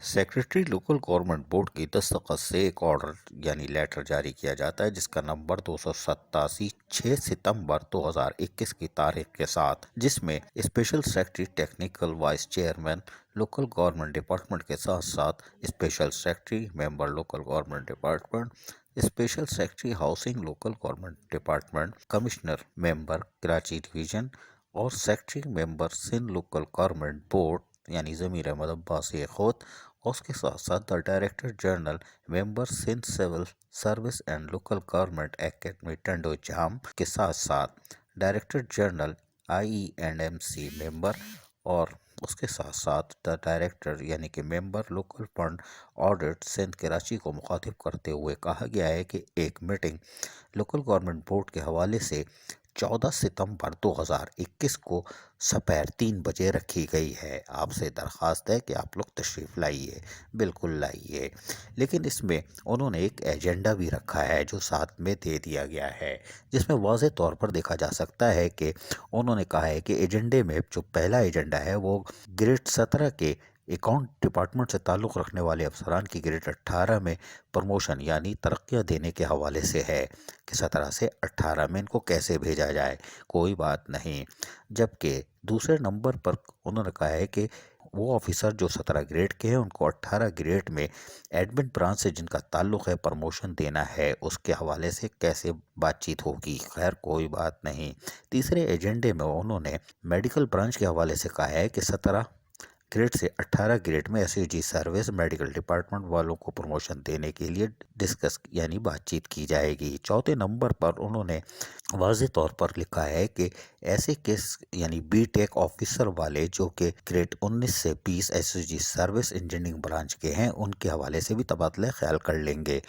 Secretary local government board की दस्तखत से एक ऑर्डर यानी लेटर जारी किया जाता है जिसका नंबर 287 6 सितंबर 2021 की तारीख के साथ, जिसमें special secretary technical vice chairman local government department के साथ साथ special secretary member local government department, special secretary housing local government department, commissioner member Karachi division और secretary member Sindh local government board यानी ज़मीर अहमद अब्बासी खुद, और उसके साथ साथ the director general member Sindh civil service and local government academy Tando Jam के साथ साथ डायरेक्टर जनरल IE&MC मेंबर, और उसके साथ साथ द डायरेक्टर यानी कि member local fund audit Sindh Karachi को मुखातिब करते हुए कहा गया है कि एक मीटिंग लोकल गवर्नमेंट बोर्ड के हवाले से 14 सितंबर 2021 को दोपहर 3 बजे रखी गई है। आपसे दरख्वास्त है कि आप लोग तशरीफ़ लाइए, बिल्कुल लाइए। लेकिन इसमें उन्होंने एक एजेंडा भी रखा है जो साथ में दे दिया गया है, जिसमें वाज़ेह तौर पर देखा जा सकता है कि उन्होंने कहा है कि एजेंडे में जो पहला एजेंडा है वो ग्रेड 17 के अकाउंट डिपार्टमेंट से ताल्लुक़ रखने वाले अफसरान की ग्रेड 18 में प्रमोशन यानी तरक्कियाँ देने के हवाले से है कि 17 से 18 में इनको कैसे भेजा जाए, कोई बात नहीं। जबकि दूसरे नंबर पर उन्होंने कहा है कि वो ऑफिसर जो 17 ग्रेड के हैं उनको 18 ग्रेड में एडमिन ब्रांच से जिनका ताल्लुक़ है प्रमोशन देना है, उसके हवाले से कैसे बातचीत होगी। खैर कोई बात नहीं। तीसरे एजेंडे में उन्होंने मेडिकल ब्रांच के हवाले से कहा है कि 17 ग्रेड से 18 ग्रेड में SUG सर्विस मेडिकल डिपार्टमेंट वालों को प्रमोशन देने के लिए डिस्कस यानी बातचीत की जाएगी। चौथे नंबर पर उन्होंने वाज़ेह तौर पर लिखा है कि ऐसे केस यानी BTech ऑफिसर वाले जो कि ग्रेड 19 से 20 SUG सर्विस इंजीनियरिंग ब्रांच के हैं, उनके हवाले से भी तबादला ख्याल कर लेंगे,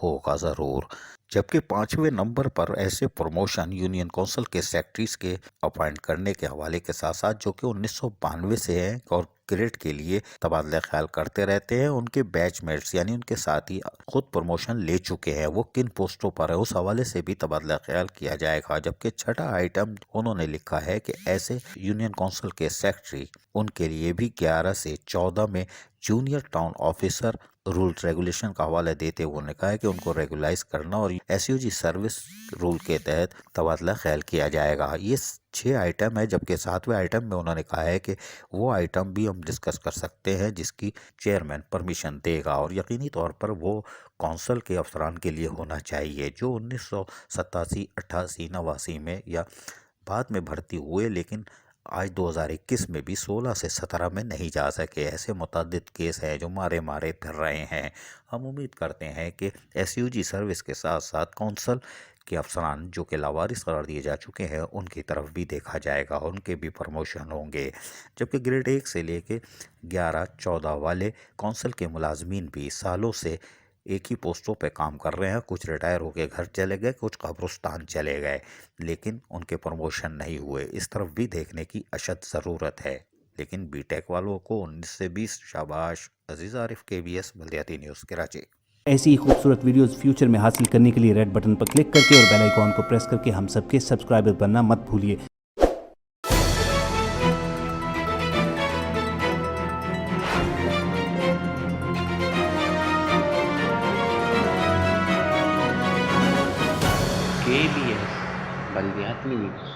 होगा ज़रूर। जबकि पाँचवें नंबर पर ऐसे प्रमोशन यूनियन काउंसिल के सेक्रेटरीज के अपॉइंट करने के हवाले के साथ साथ जो कि 1992 से हैं और ग्रेड के लिए तबादला ख्याल करते रहते हैं, उनके बैचमेट्स यानी उनके साथी खुद प्रमोशन ले चुके हैं, वो किन पोस्टों पर है उस हवाले से भी तबादला ख्याल किया जाएगा। जबकि छठा आइटम उन्होंने लिखा है कि ऐसे यूनियन काउंसिल के सेक्रेटरी उनके लिए भी 11 से 14 में junior town officer rule regulation का हवाला देते हुए उन्होंने कहा है कि उनको रेगुलाइज करना और SUG सर्विस रूल के तहत तबादला ख्याल किया जाएगा। ये 6 आइटम है। जबकि 7वें आइटम में उन्होंने कहा है कि वो आइटम भी हम डिस्कस कर सकते हैं जिसकी चेयरमैन परमिशन देगा, और यकीनी तौर पर वो कौंसल के अफसरान के लिए होना चाहिए जो 1987, 88, 89 में या बाद में भर्ती हुए लेकिन आज 2021 में भी 16 से 17 में नहीं जा सके। ऐसे मुतअद्दिद केस हैं जो मारे फिर रहे हैं। हम उम्मीद करते हैं कि SUG सर्विस के साथ साथ कौंसल के अफसरान जो कि लावारिस करार दिए जा चुके हैं उनकी तरफ भी देखा जाएगा, उनके भी प्रमोशन होंगे। जबकि ग्रेड 1 से लेके 11-14 वाले कौंसल के मुलाजमीन भी सालों से एक ही पोस्टों पे काम कर रहे हैं, कुछ रिटायर होके घर चले गए, कुछ कब्रिस्तान चले गए, लेकिन उनके प्रमोशन नहीं हुए। इस तरफ भी देखने की अशद ज़रूरत है। लेकिन BTech वालों को 19 से 20 शाबाश। अजीज़ आरिफ, KBS बल्दियाती न्यूज़ कराची। ऐसी ही खूबसूरत वीडियोस फ्यूचर में हासिल करने के लिए रेड बटन पर क्लिक करके और बेल आइकॉन को प्रेस करके हम सबके सब्सक्राइबर बनना मत भूलिए। KBS बल्दियाती न्यूज़।